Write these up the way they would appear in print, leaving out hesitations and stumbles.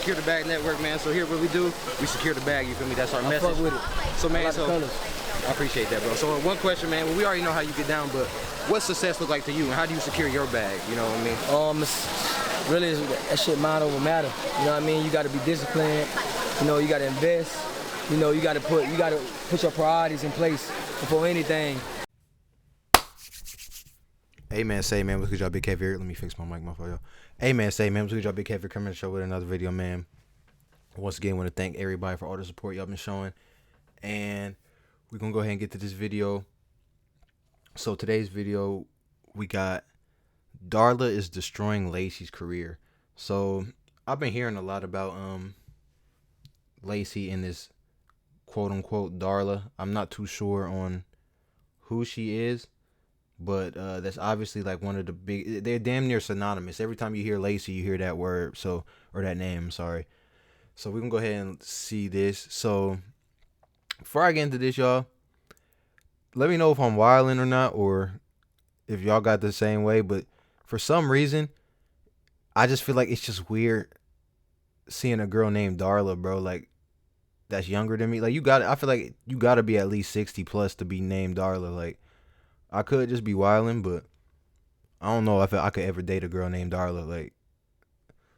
Secure the Bag Network, man. So here, what we do, we secure the bag. You feel me? That's our message. Fuck with it. So man, I I appreciate that, bro. So one question, man. Well, we already know how you get down, but what success look like to you, and how do you secure your bag? You know what I mean? Really, that shit mind over matter. You know what I mean? You got to be disciplined. You know, you got to invest. You know, you got to put your priorities in place before anything. Hey man, say man, what's good, y'all? Big Kev here. Let me fix my mic, my fault, y'all. Hey man, say man, what's good, y'all? Big Kev here, coming to the show with another video, man. Once again, want to thank everybody for all the support y'all been showing, and we're gonna go ahead and get to this video. So today's video, we got Darla is destroying Lacy's career. So I've been hearing a lot about Lacy and this quote unquote Darla. I'm not too sure on who she is, but that's obviously like one of the big, they're damn near synonymous. Every time you hear Lacy, you hear that word, so, or that name, I'm sorry. So we can go ahead and see this. So before I get into this, y'all, let me know if I'm wilding or not, or if y'all got the same way. But for some reason, I just feel like it's just weird seeing a girl named Darla, bro, like that's younger than me. Like I feel like you gotta be at least 60 plus to be named Darla. Like I could just be wilding, but I don't know if I could ever date a girl named Darla. Like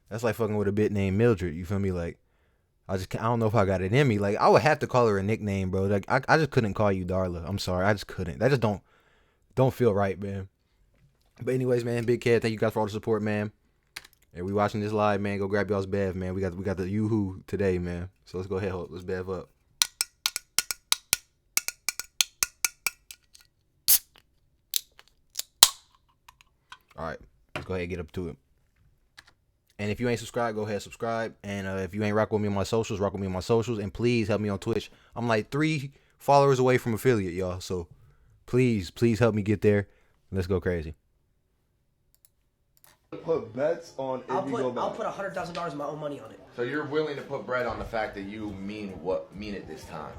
that's like fucking with a bitch named Mildred. You feel me? Like I don't know if I got it in me. Like I would have to call her a nickname, bro. Like I just couldn't call you Darla. I'm sorry, I just couldn't. That just don't feel right, man. But anyways, man, Big Cat, thank you guys for all the support, man. And we watching this live, man. Go grab y'all's bev, man. We got the yoo-hoo today, man. So let's go ahead, let's bev up. All right, let's go ahead and get up to it. And if you ain't subscribed, go ahead subscribe. And if you ain't rock with me on my socials, rock with me on my socials. And please help me on Twitch. I'm like 3 followers away from affiliate, y'all. So please help me get there. Let's go crazy. Put bets on I'll put $100,000 of my own money on it. So you're willing to put bread on the fact that you mean it this time?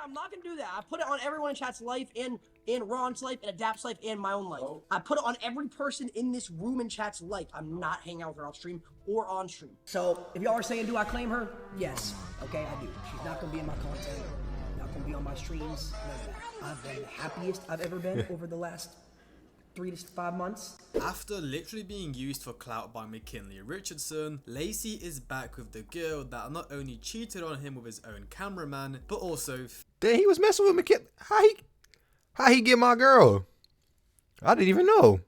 I'm not gonna do that. I put it on everyone in chat's life, in Ron's life, and Adapt's life, and my own life. Oh. I put it on every person in this room in chat's life. I'm not hanging out with her off stream or on stream. So if y'all are saying, do I claim her? Yes. Okay, I do. She's not gonna be in my content. Not gonna be on my streams. None of that. I've been the happiest I've ever been over the last 3 to 5 months. After literally being used for clout by McKinley Richardson, Lacy is back with the girl that not only cheated on him with his own cameraman, but also Damn, he was messing with McKinley. How he get my girl? I didn't even know.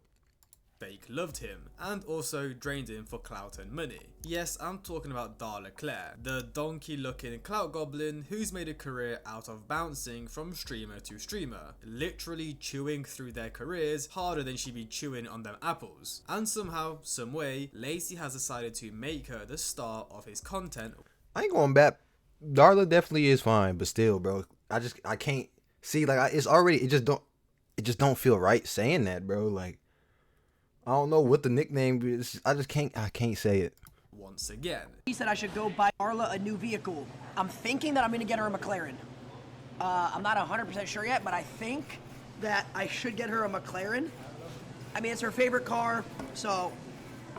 fake loved him, and also drained him for clout and money. Yes, I'm talking about Darla Claire, the donkey-looking clout goblin who's made a career out of bouncing from streamer to streamer, literally chewing through their careers harder than she'd be chewing on them apples. And somehow, someway, Lacy has decided to make her the star of his content. I ain't going back. Darla definitely is fine, but still, bro, I can't see, like, it just don't feel right saying that, bro. Like, I don't know what the nickname is. I can't say it. Once again, He said I should go buy Darla a new vehicle. I'm thinking that I'm gonna get her a McLaren. I'm not 100% sure yet, but I think that I should get her a McLaren. I mean, it's her favorite car, so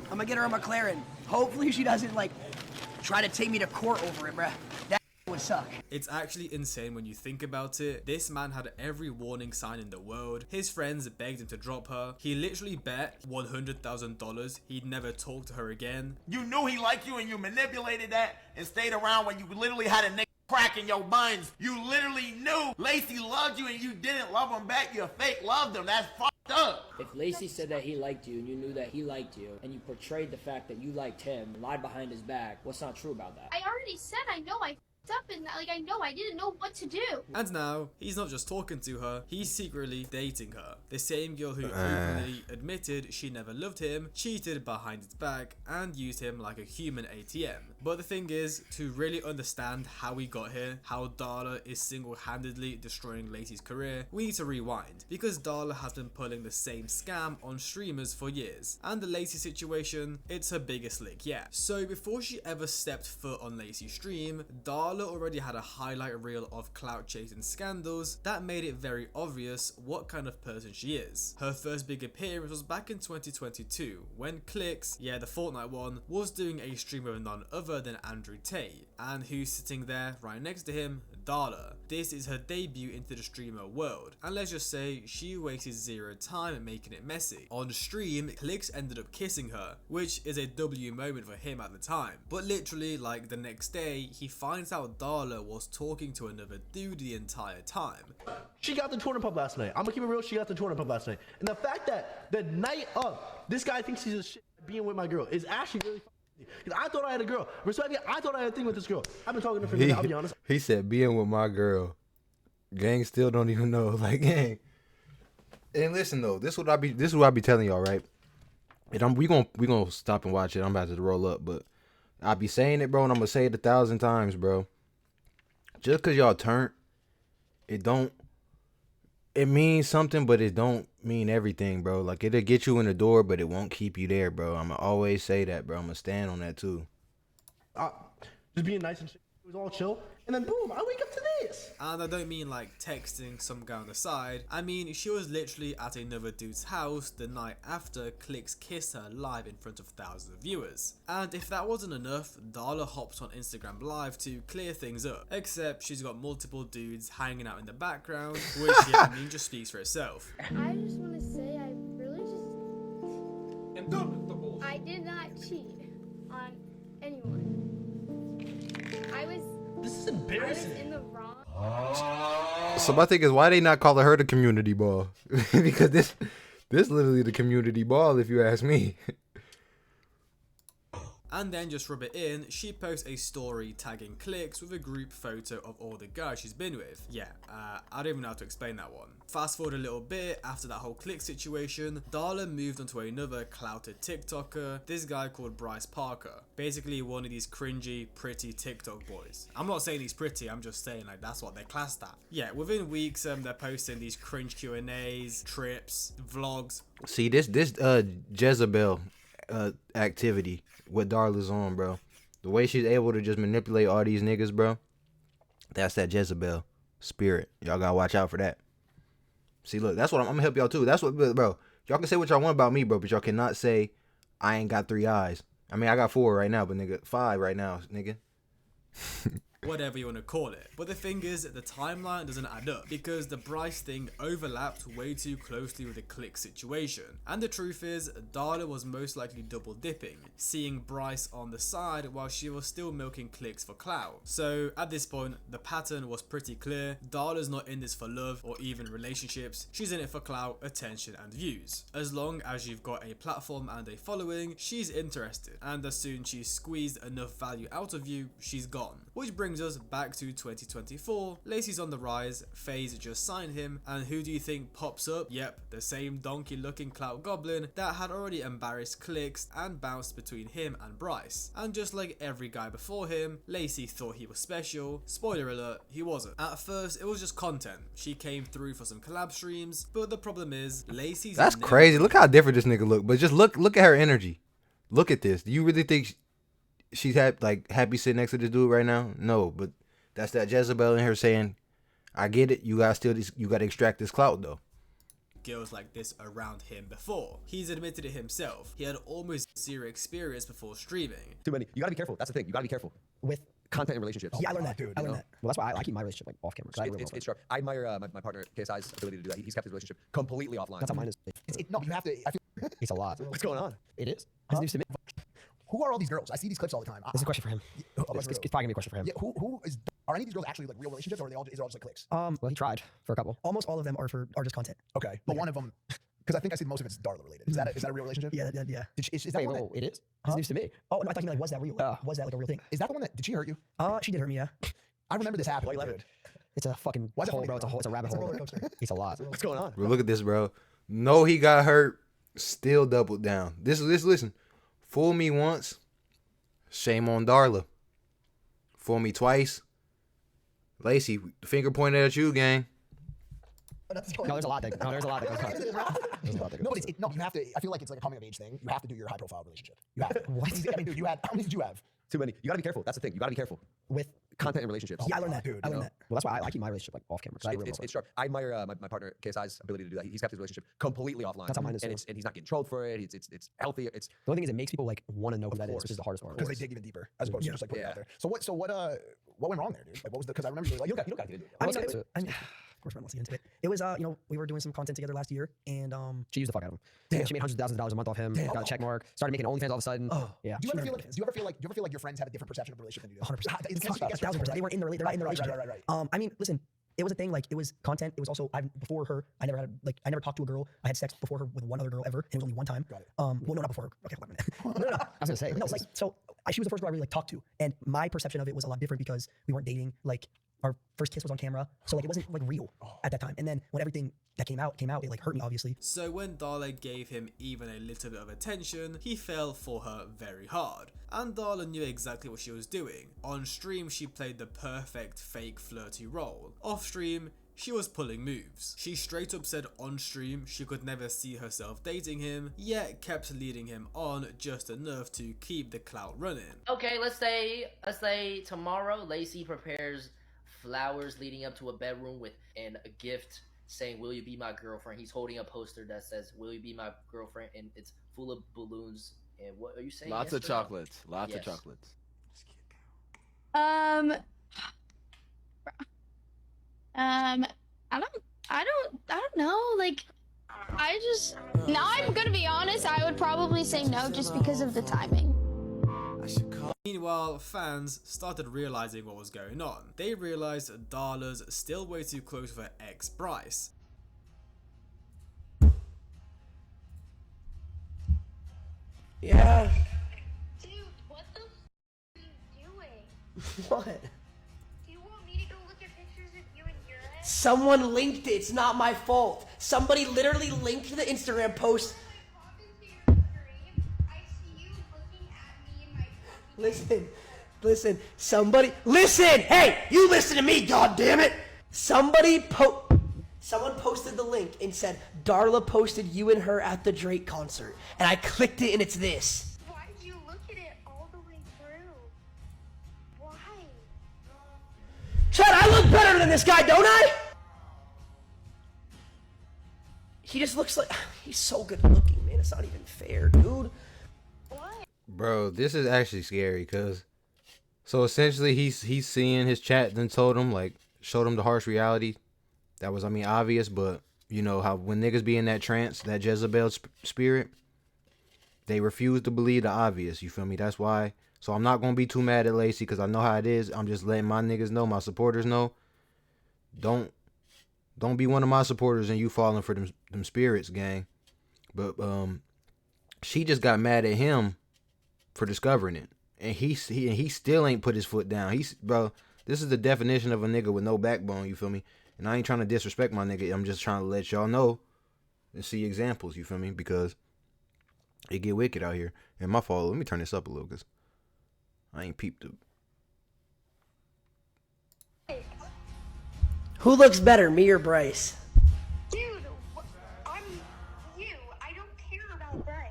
I'm gonna get her a McLaren. Hopefully she doesn't, like, try to take me to court over it, bruh. That would suck. it's actually insane when you think about it. This man had every warning sign in the world. His friends begged him to drop her. He literally bet $100,000 he'd never talk to her again. You knew he liked you and you manipulated that and stayed around when you literally had a nigga crack in your buns. You literally knew Lacy loved you and you didn't love him back. You fake loved him. That's fucked up. If Lacy said that he liked you and you knew that he liked you and you portrayed the fact that you liked him, lied behind his back, what's not true about that? I already said I know I up and like I didn't know what to do. And now, he's not just talking to her, he's secretly dating her. The same girl who openly admitted she never loved him, cheated behind his back, and used him like a human ATM. But the thing is, to really understand how we got here, how Darla is single-handedly destroying Lacy's career, we need to rewind, because Darla has been pulling the same scam on streamers for years, and the Lacy situation, it's her biggest lick yet. So before she ever stepped foot on Lacy's stream, Darla Darla already had a highlight reel of clout chasing scandals that made it very obvious what kind of person she is. Her first big appearance was back in 2022 when Clix, yeah, the Fortnite one, was doing a stream with none other than Andrew Tate, and who's sitting there right next to him? Darla. This is her debut into the streamer world, and let's just say she wasted zero time making it messy. On stream, Clix ended up kissing her, which is a W moment for him at the time, but literally like the next day, he finds out Darla was talking to another dude the entire time. She got the tour pub last night. I'm gonna keep it real, she got the tour pub last night. And the fact that the night of, this guy thinks he's a shit being with my girl is actually really because I thought I had a girl. Respectfully, I thought I had a thing with this girl. I've been talking to her for a minute, I'll be honest. He said being with my girl. Gang still don't even know. Like, gang. And listen though, this is what I be telling y'all, right? And we gonna stop and watch it. I'm about to roll up, but I be saying it, bro, and I'm gonna say it 1,000 times, bro. Just cause y'all turn, it means something, but it don't mean everything, bro. Like, it'll get you in the door, but it won't keep you there, bro. I'm gonna always say that, bro. I'm gonna stand on that too. Just being nice and shit. It was all chill. And then boom, I wake up to this. And I don't mean like texting some guy on the side. I mean, she was literally at another dude's house the night after Clix kissed her live in front of thousands of viewers. And if that wasn't enough, Darla hopped on Instagram Live to clear things up. Except she's got multiple dudes hanging out in the background, which, yeah, I mean, just speaks for itself. I just want to say I really just... I did not cheat on anyone. This is embarrassing. I was in the wrong. So my thing is, why they not calling her the community ball? Because this literally the community ball, if you ask me. And then just rub it in, she posts a story tagging Clix with a group photo of all the guys she's been with. Yeah, I don't even know how to explain that one. Fast forward a little bit, after that whole Clix situation, Darla moved onto another clouted TikToker, this guy called Bryce Parker. Basically one of these cringy, pretty TikTok boys. I'm not saying he's pretty, I'm just saying like that's what they're classed at. Yeah, within weeks they're posting these cringe Q&As, trips, vlogs. See, this Jezebel activity, what Darla's on, bro. The way she's able to just manipulate all these niggas, bro. That's that Jezebel spirit. Y'all gotta watch out for that. See, look, that's what I'm gonna help y'all too. That's what, bro. Y'all can say what y'all want about me, bro, but y'all cannot say I ain't got 3 eyes. I mean, I got 4 right now, but nigga, 5 right now, nigga. Whatever you want to call it. But the thing is, the timeline doesn't add up because the Bryce thing overlapped way too closely with the Clix situation. And the truth is, Darla was most likely double dipping, seeing Bryce on the side while she was still milking Clix for clout. So at this point, the pattern was pretty clear. Darla's not in this for love or even relationships. She's in it for clout, attention and views. As long as you've got a platform and a following, she's interested. And as soon as she's squeezed enough value out of you, she's gone. Which brings us back to 2024. Lacy's on the rise, FaZe just signed him, and who do you think pops up? Yep, the same donkey looking clout goblin that had already embarrassed Clix and bounced between him and Bryce. And just like every guy before him, Lacy thought he was special. Spoiler alert, he wasn't. At first, it was just content. She came through for some collab streams, but the problem is, Lacy's... That's crazy. Look how different this nigga look. But just look at her energy. Look at this. Do you really think she's happy sitting next to this dude right now? No, but that's that Jezebel in her saying, I get it, you gotta extract this clout though. Girls like this around him before. He's admitted it himself. He had almost zero experience before streaming. Too many. You gotta be careful. That's the thing. You gotta be careful with content and relationships. Yeah, I learned that, dude. I learned that. Well, that's why I keep my relationship like off camera. It's sharp. I admire my partner KSI's ability to do that. He's kept his relationship completely offline. That's how mine is. No, you have to. I feel it's a lot. What's going on? It is. His news to me. Who are all these girls? I see these clips all the time. This is a question for him. It's probably gonna be a question for him. Yeah, are any of these girls actually like real relationships, or is it all just like clicks? Well, he tried for a couple. Almost all of them are just content. Okay, but one of them, because I think I see most of it's Darla related. Is that a real relationship? Yeah. Is that one that, it is? His news to me. Oh no, I thought you meant like was that real? Was that like a real thing? Is that the one that did she hurt you? She did hurt me. Yeah. I remember this happening. Dude. It's a fucking hole, bro. It's a rabbit hole. It's a lot. What's going on? Bro, look at this, bro. No, he got hurt. Still doubled down. Listen. Fool me once. Shame on Darla. Fool me twice. Lacy, finger pointed at you, gang. No, there's a lot. There's a lot that goes on. No, but you have to. I feel like it's like a coming of age thing. You have to do your high profile relationship. You have to. What? I mean, dude, how many did you have? Too many. You gotta be careful. That's the thing. You gotta be careful with content and relationships. Yeah, I learned that, dude. I learned that. Well, that's why I keep my relationship like off camera. It's sharp. I admire my partner KSI's ability to do that. He's kept his relationship completely offline. That's how mine is. And he's not getting trolled for it. It's healthy. It's the only thing is it makes people like want to know who that is, which is the hardest part. Because they dig even deeper as opposed to just like putting it out there. So what went wrong there, dude? Like what was the? Because I remember you were like, you don't got to get into it. I mean, of course, we're not into it. It was, we were doing some content together last year, and she used the fuck out of him. Damn. She made hundreds of thousands of dollars a month off him. Got a check mark. Started making OnlyFans all of a sudden. Oh, yeah. Do you ever feel like your friends have a different perception of the relationship than you do? 100%. 1,000%. They weren't in the relationship. Right. I mean, listen. It was a thing, like, it was content. It was also, before her, I never talked to a girl. I had sex before her with one other girl ever, and it was only one time. Got it. Well, no, not before her. Okay, hold on a minute. No. I was gonna say. No, like, so she was the first girl I really, like, talked to, and my perception of it was a lot different because we weren't dating. Like, our first kiss was on camera, so, like, it wasn't, like, real at that time. And then when everything that came out, it, like, hurt me, obviously. So when Darla gave him even a little bit of attention, he fell for her very hard. And Darla knew exactly what she was doing. On stream, she played the perfect fake flirty role. Off stream, she was pulling moves. She straight up said on stream she could never see herself dating him, yet kept leading him on just enough to keep the clout running. Okay, let's say tomorrow Lacy prepares flowers leading up to a bedroom with a gift saying, "Will you be my girlfriend?" He's holding a poster that says, "Will you be my girlfriend?" and it's full of balloons. And what are you saying? Lots of chocolates. Lots of chocolates. I don't know. Like, now I'm gonna be honest, I would probably say no just because of the timing. Meanwhile, fans started realizing what was going on. They realized Darla's still way too close with her ex Bryce. Yeah. Dude, what the f are you doing? What? Do you want me to go look at pictures of you and your ex? Someone linked it. It's not my fault. Somebody literally linked the Instagram post. Listen, somebody, listen, hey, you listen to me, goddammit. Someone posted the link and said, Darla posted you and her at the Drake concert. And I clicked it and it's this. Why did you look at it all the way through? Why? Chad, I look better than this guy, don't I? He just looks like, he's so good looking, man. It's not even fair, dude. Bro, this is actually scary because, so essentially he's seeing his chat, then told him, like, showed him the harsh reality. That was, I mean, obvious, but you know how when niggas be in that trance, that Jezebel spirit, they refuse to believe the obvious, you feel me? That's why. So I'm not going to be too mad at Lacy because I know how it is. I'm just letting my niggas know, my supporters know. Don't be one of my supporters and you falling for them spirits, gang. But she just got mad at him for discovering it, and he still ain't put his foot down. Bro, this is the definition of a nigga with no backbone, you feel me? And I ain't trying to disrespect my nigga. I'm just trying to let y'all know and see examples, you feel me? Because it get wicked out here. And my fault. Let me turn this up a little because I ain't peeped it. Who looks better, me or Bryce? Dude, I'm you. I don't care about Bryce.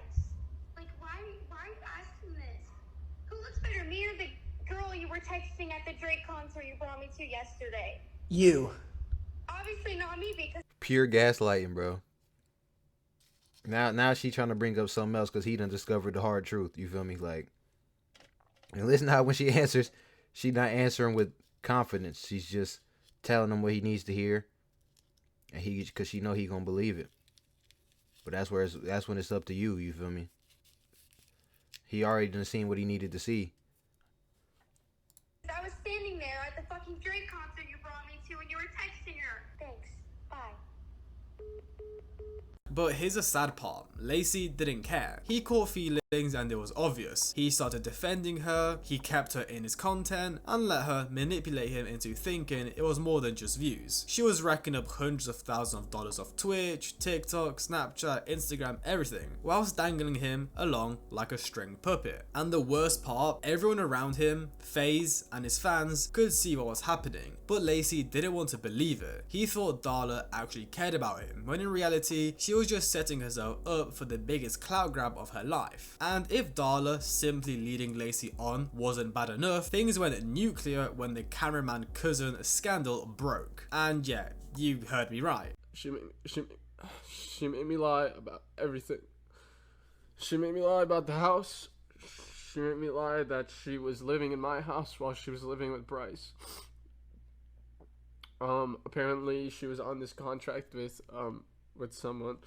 Like, why are you asking this? Who looks better, me or the girl you were texting at the Drake concert you brought me to yesterday? You. Obviously not me because Pure gaslighting, bro. Now she trying to bring up something else because he done discovered the hard truth. You feel me? Like, and listen how when she answers, she not answering with confidence. She's just telling him what he needs to hear, and because she know he gonna believe it. But that's when it's up to you. You feel me? He already done seen what he needed to see. I was standing there at the fucking Drake concert you brought me to and you were texting her. Thanks. Bye. But here's the sad part, Lacy didn't care. He caught feelings and it was obvious. He started defending her, he kept her in his content, and let her manipulate him into thinking it was more than just views. She was racking up hundreds of thousands of dollars off Twitch, TikTok, Snapchat, Instagram, everything, whilst dangling him along like a string puppet. And the worst part, everyone around him, FaZe and his fans, could see what was happening, but Lacy didn't want to believe it. He thought Darla actually cared about him, when in reality, she was just setting herself up for the biggest clout grab of her life. And if Darla simply leading Lacy on wasn't bad enough, things went nuclear when the cameraman cousin scandal broke. And yeah, you heard me right. She made me lie about everything. She made me lie about the house. She made me lie that she was living in my house while she was living with Bryce. Apparently she was on this contract with someone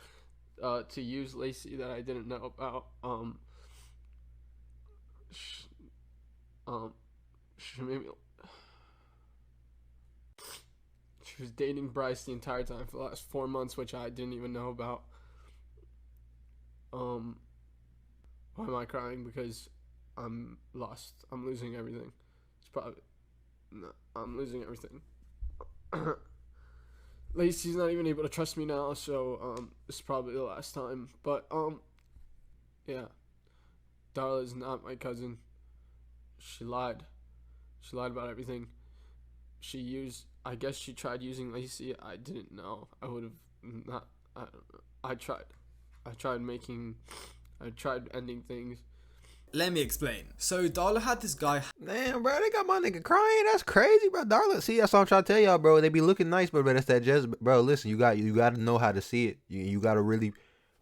to use Lacy that I didn't know about. She made me. She was dating Bryce the entire time for the last 4 months, which I didn't even know about. Why am I crying? Because I'm lost. I'm losing everything. It's probably... No, I'm losing everything. Lacy's not even able to trust me now, so it's probably the last time. But yeah, Darla is not my cousin. She lied. She lied about everything. I guess she tried using Lacy. I didn't know. I would have not. I don't know. I tried ending things. Let me explain. So Darla had this guy. Damn, bro, they got my nigga crying. That's crazy, bro. Darla, see, that's what I'm trying to tell y'all, bro. They be looking nice, but that's that jazz. Bro, listen, you got to know how to see it. You got to really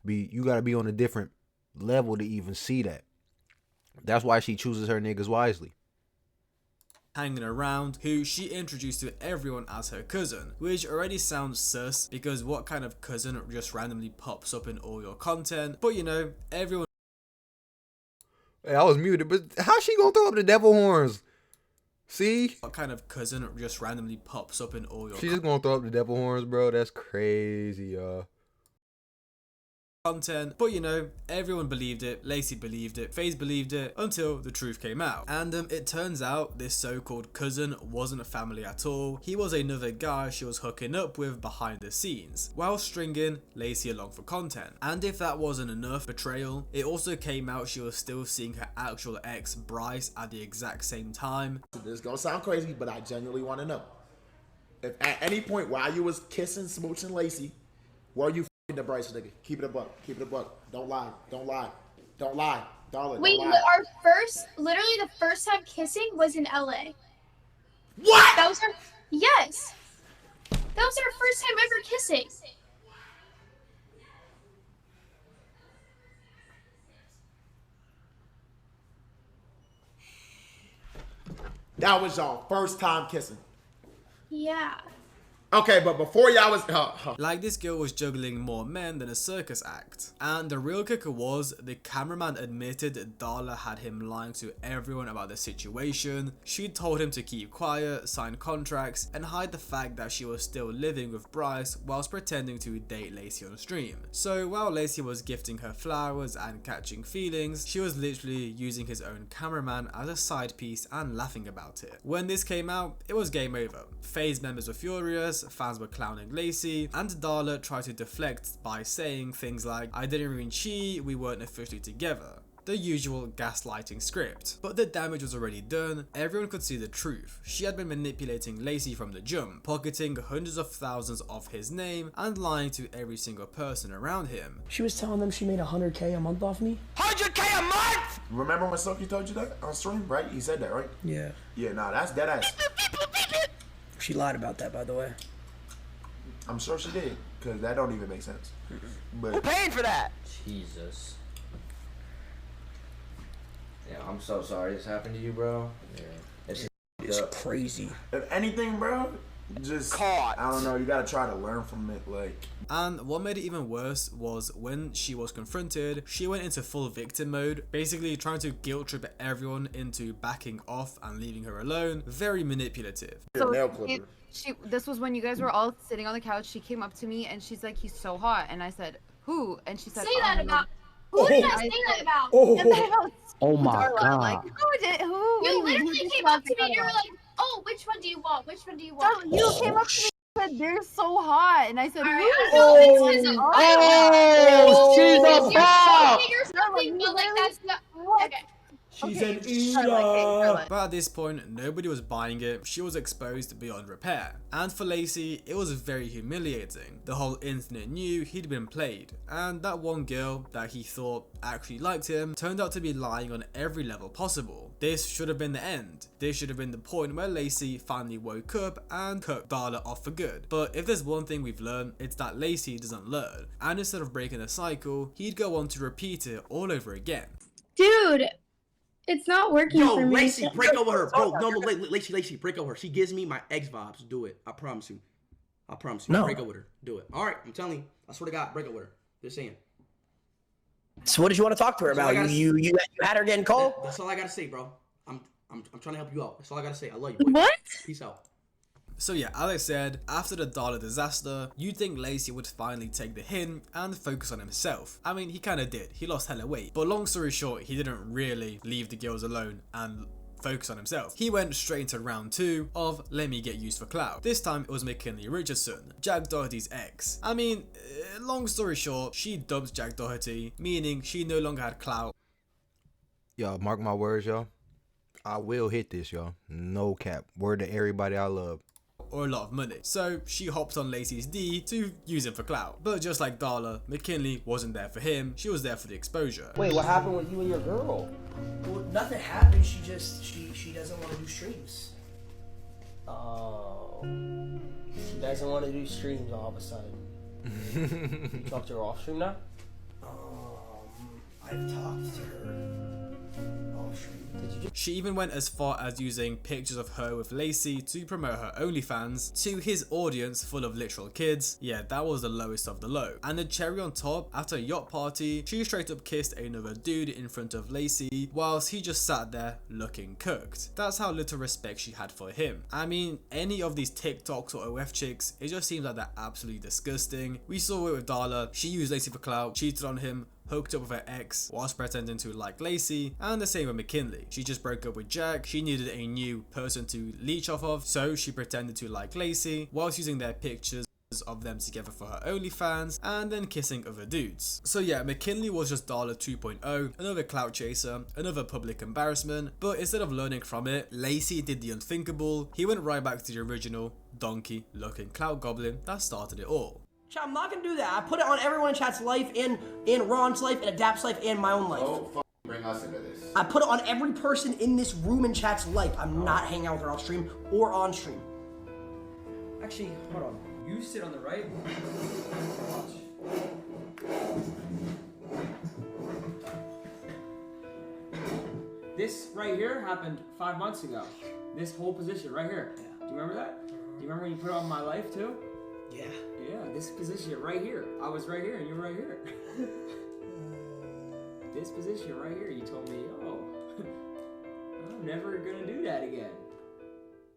be. You got to be on a different level to even see that. That's why she chooses her niggas wisely. Hanging around, who she introduced to everyone as her cousin, which already sounds sus, because what kind of cousin just randomly pops up in all your content? But you know, everyone. Hey, I was muted, but how she gonna throw up the devil horns? See? What kind of cousin just randomly pops up in all your She just gonna throw up the devil horns, bro. That's crazy, y'all. Content, but you know, everyone believed it. Lacy believed it, FaZe believed it, until the truth came out. And it turns out this so-called cousin wasn't a family at all. He was another guy she was hooking up with behind the scenes while stringing Lacy along for content. And if that wasn't enough betrayal, it also came out she was still seeing her actual ex Bryce at the exact same time. This is gonna sound crazy, but I genuinely want to know if at any point while you was kissing, smooching Lacy, were you the Bryce nigga? Keep it a buck. Keep it a buck. Don't lie. Don't lie. Don't lie. Darla, Wait, don't lie. literally the first time kissing was in LA. What? That was yes. That was our first time ever kissing. That was y'all first time kissing. Yeah. Okay, but before y'all was... Like this girl was juggling more men than a circus act. And the real kicker was, the cameraman admitted Darla had him lying to everyone about the situation. She told him to keep quiet, sign contracts, and hide the fact that she was still living with Bryce whilst pretending to date Lacy on stream. So while Lacy was gifting her flowers and catching feelings, she was literally using his own cameraman as a side piece and laughing about it. When this came out, it was game over. FaZe members were furious, fans were clowning Lacy, and Darla tried to deflect by saying things like, "I didn't even cheat, we weren't officially together." The usual gaslighting script. But the damage was already done. Everyone could see the truth. She had been manipulating Lacy from the jump, pocketing hundreds of thousands of his name and lying to every single person around him. She was telling them she made $100K a month off me. 100K a month? Remember when Sophie told you that on stream, right? He said that, right? Yeah. Yeah, nah, that's dead ass. She lied about that, by the way. I'm sure she did, because that don't even make sense. But who paying for that? Jesus. Yeah, I'm so sorry this happened to you, bro. Yeah. It's crazy. If anything, bro, just caught. I don't know, you gotta try to learn from it, like. And what made it even worse was when she was confronted, she went into full victim mode, basically trying to guilt trip everyone into backing off and leaving her alone. Very manipulative. So this was when you guys were all sitting on the couch. She came up to me and she's like, "He's so hot," and I said, "Who?" And she said, Say that no. about. Who did I say that about? Oh my Darla. God. Like, who? You literally came up to me and you were like, "Oh, which one do you want? Which one do you want?" So you came up to me and said, "They're so hot," and I said, Alright, "Who?" I don't know which one's Oh, she's a You're bop! saying or something, but like that's not okay. She's Okay, an Darla. But at this point, nobody was buying it. She was exposed beyond repair. And for Lacy, it was very humiliating. The whole internet knew he'd been played, and that one girl that he thought actually liked him turned out to be lying on every level possible. This should have been the end. This should have been the point where Lacy finally woke up and cut Darla off for good. But if there's one thing we've learned, it's that Lacy doesn't learn. And instead of breaking the cycle, he'd go on to repeat it all over again. Dude, it's not working Yo, for me. Lacy, break over her, bro. No, Lacy, break over her. She gives me my ex vibes. Do it. I promise you. No. Break over her. Do it. All right, I'm telling you. I swear to God, break over her. Just saying. So what did you want to talk to her about? You had her getting cold? That's all I gotta say, bro. I'm trying to help you out. That's all I gotta say. I love you, boy. What? Peace out. So yeah, as I said, after the Darla disaster, you'd think Lacy would finally take the hint and focus on himself. I mean, he kinda did. He lost hella weight. But long story short, he didn't really leave the girls alone and focus on himself. He went straight into round 2 of Let Me Get Used for Clout. This time it was McKinley Richardson, Jack Doherty's ex. I mean, long story short, she dumped Jack Doherty, meaning she no longer had clout. Y'all, mark my words, y'all. I will hit this, y'all. No cap. Word to everybody I love. Or a lot of money. So she hopped on Lacy's D to use him for clout. But just like Darla, McKinley wasn't there for him, she was there for the exposure. Wait, what happened with you and your girl? Well, nothing happened. She doesn't want to do streams. Oh. She doesn't want to do streams all of a sudden. You talk to her off stream now? I've talked to her off stream. She even went as far as using pictures of her with Lacy to promote her OnlyFans to his audience full of literal kids. Yeah, that was the lowest of the low. And the cherry on top, at a yacht party, she straight up kissed another dude in front of Lacy whilst he just sat there looking cooked. That's how little respect she had for him. I mean, any of these TikToks or OF chicks, it just seems like they're absolutely disgusting. We saw it with Darla. She used Lacy for clout, cheated on him, hooked up with her ex whilst pretending to like Lacy, and the same with McKinley. She just broke up with Jack. She needed a new person to leech off of, so she pretended to like Lacy whilst using their pictures of them together for her OnlyFans and then kissing other dudes. So yeah, McKinley was just Darla 2.0, another clout chaser, another public embarrassment, but instead of learning from it, Lacy did the unthinkable. He went right back to the original donkey looking clout goblin that started it all. Chat, I'm not gonna do that. I put it on everyone in chat's life, in Ron's life, in Adapt's life, and my own life. Don't bring us into this. I put it on every person in this room in chat's life. I'm not hanging out with her off stream or on stream. Actually, hold on. You sit on the right. Watch. This right here happened 5 months ago. This whole position right here. Do you remember that? Do you remember when you put it on my life too? Yeah. Yeah, this position right here. I was right here and you were right here. This position right here, you told me, oh, I'm never gonna do that again.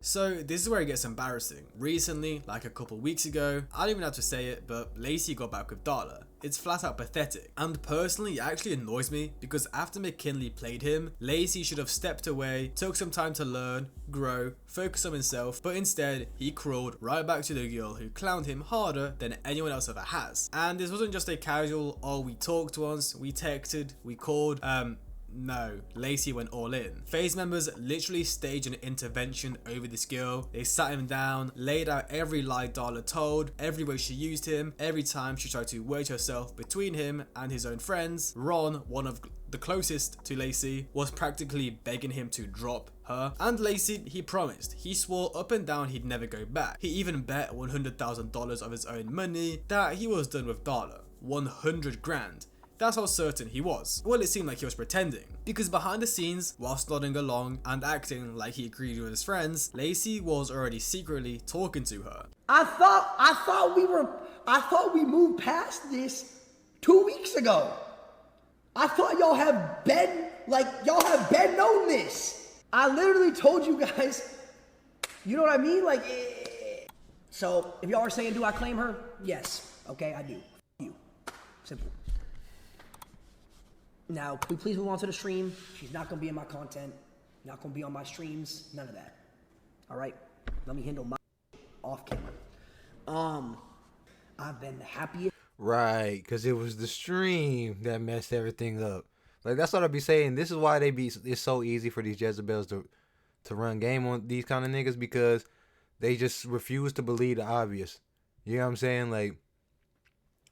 So this is where it gets embarrassing. Recently, like a couple weeks ago, I don't even have to say it, but Lacy got back with Darla. It's flat out pathetic. And personally, it actually annoys me because after McKinley played him, Lacy should have stepped away, took some time to learn, grow, focus on himself, but instead, he crawled right back to the girl who clowned him harder than anyone else ever has. And this wasn't just a casual, oh, we talked once, we texted, we called, no, Lacy went all in. FaZe members literally staged an intervention over this girl. They sat him down, laid out every lie Darla told, every way she used him, every time she tried to wedge herself between him and his own friends. Ron, one of the closest to Lacy, was practically begging him to drop her. And Lacy, he promised. He swore up and down he'd never go back. He even bet $100,000 of his own money that he was done with Darla. 100 grand. That's how certain he was. Well, it seemed like he was pretending, because behind the scenes, whilst nodding along and acting like he agreed with his friends, Lacy was already secretly talking to her. I thought we moved past this 2 weeks ago. I thought y'all have been known this. I literally told you guys, you know what I mean? So if y'all are saying, do I claim her? Yes. Okay, I do. You. Simple. Now, can we please move on to the stream? She's not gonna be in my content, not gonna be on my streams, none of that. All right, let me handle my off camera. I've been the happiest. Right, because it was the stream that messed everything up. Like that's what I be saying. This is why it's so easy for these Jezebels to run game on these kind of niggas, because they just refuse to believe the obvious. You know what I'm saying? Like,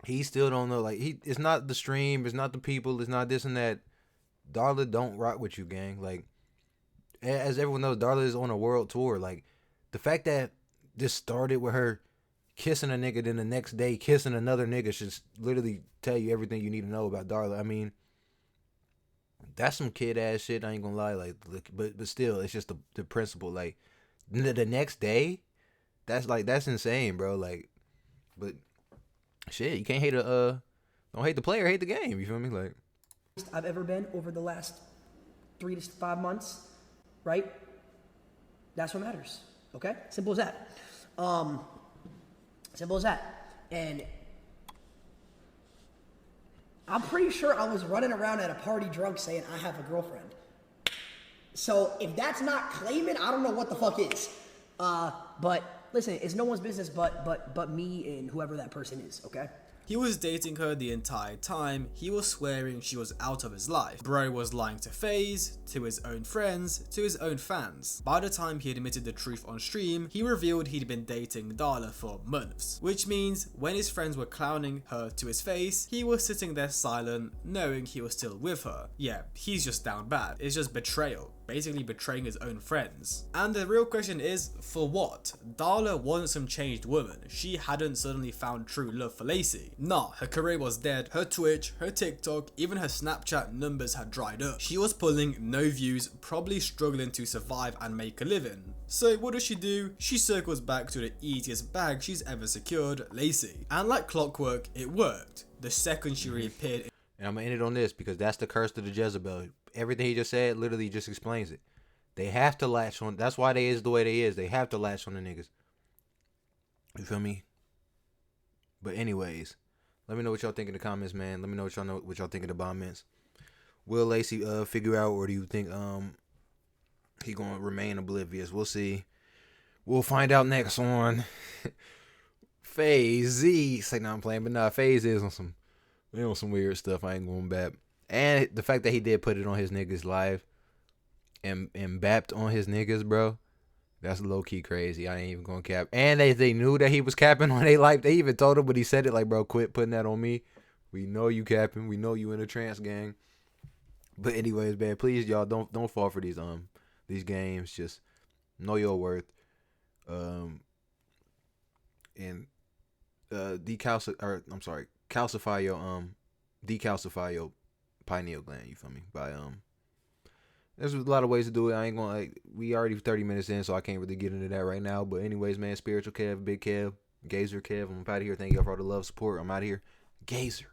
he still don't know. Like, it's not the stream, it's not the people, it's not this and that. Darla don't rock with you, gang. Like, as everyone knows, Darla is on a world tour. Like, the fact that this started with her kissing a nigga, then the next day kissing another nigga should literally tell you everything you need to know about Darla. I mean, that's some kid ass shit. I ain't gonna lie. Like, but still, it's just the principle. Like, the next day, that's insane, bro. Like, but shit, you can't hate don't hate the player, hate the game. You feel me? Like, I've ever been over the last 3 to 5 months, right? That's what matters. Okay, simple as that. Simple as that. And I'm pretty sure I was running around at a party drunk saying I have a girlfriend. So if that's not claiming, I don't know what the fuck is. But listen, it's no one's business but me and whoever that person is, okay? He was dating her the entire time. He was swearing she was out of his life. Bro was lying to FaZe, to his own friends, to his own fans. By the time he admitted the truth on stream, he revealed he'd been dating Darla for months. Which means when his friends were clowning her to his face, he was sitting there silent, knowing he was still with her. Yeah, he's just down bad. It's just betrayal. Basically betraying his own friends. And the real question is, for what? Darla wasn't some changed woman. She hadn't suddenly found true love for Lacy. Nah, her career was dead. Her Twitch, her TikTok, even her Snapchat numbers had dried up. She was pulling no views, probably struggling to survive and make a living. So what does she do? She circles back to the easiest bag she's ever secured, Lacy. And like clockwork, it worked. The second she reappeared. And I'm gonna end it on this because that's the curse of the Jezebel. Everything he just said literally just explains it. They have to latch on. That's why they is the way they is. They have to latch on the niggas. You feel me? But anyways, let me know what y'all think in the comments, man. Let me know what y'all think in the comments. Will Lacy figure out, or do you think he gonna remain oblivious? We'll see. We'll find out next on FaZe Z. Say no, I'm playing, but nah, FaZe is on some weird stuff. I ain't going back. And the fact that he did put it on his niggas live and bapped on his niggas, bro, that's low-key crazy. I ain't even gonna cap. And they knew that he was capping on their life. They even told him, but he said it like, bro, quit putting that on me. We know you capping. We know you in a trance, gang. But anyways, man, please, y'all, don't fall for these games. Just know your worth. And calcify your pineal gland, you feel me? There's a lot of ways to do it. I ain't gonna, we already 30 minutes in, so I can't really get into that right now. But anyways, man, Spiritual Kev, Big Kev, Gazer Kev, I'm out of here. Thank y'all for all the love, support. I'm out of here. Gazer.